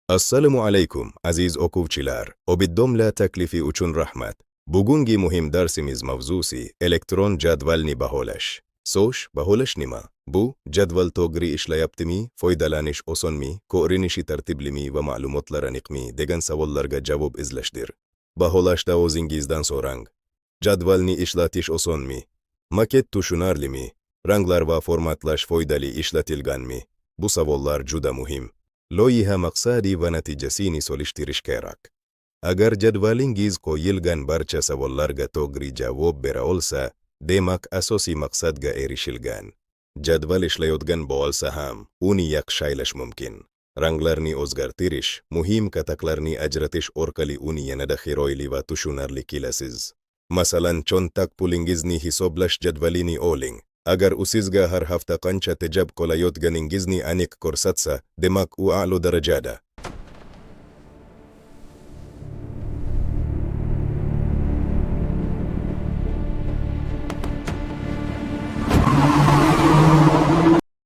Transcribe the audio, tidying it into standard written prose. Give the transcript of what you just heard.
Assalomu alaykum, aziz o'quvchilar. Obiddomla taklifi uchun rahmat. Bugungi muhim darsimiz mavzusi elektron jadvalni baholash. Baholash nima? Bu jadval to'g'ri ishlayaptimi, foydalanish osonmi, ko'rinishi tartiblimi va ma'lumotlar aniqmi degan savollarga javob izlashdir. Baholashda o'zingizdan so'rang. Jadvalni ishlatish osonmi? Maket tushunarlimi? Ranglar va formatlash foydali ishlatilganmi? Bu savollar juda muhim. Loyiha maqsadi va natijasini solishtirish kerak. Agar jadvalingiz qo'yilgan barcha savollarga to'g'ri javob bera olsa, demak asosiy maqsadga erishilgan. Jadval ishlayotgan bo'lsa ham, uni yaxshilash mumkin. Ranglarni o'zgartirish, muhim qataklarni ajratish orqali uni yanada chiroyli va tushunarli qilasiz. Masalan, cho'ntak pulingizni hisoblash jadvalini oling. Agar u sizga har hafta qancha tejab qolayotganingizni aniq ko'rsatsa, demak u a'lo darajada.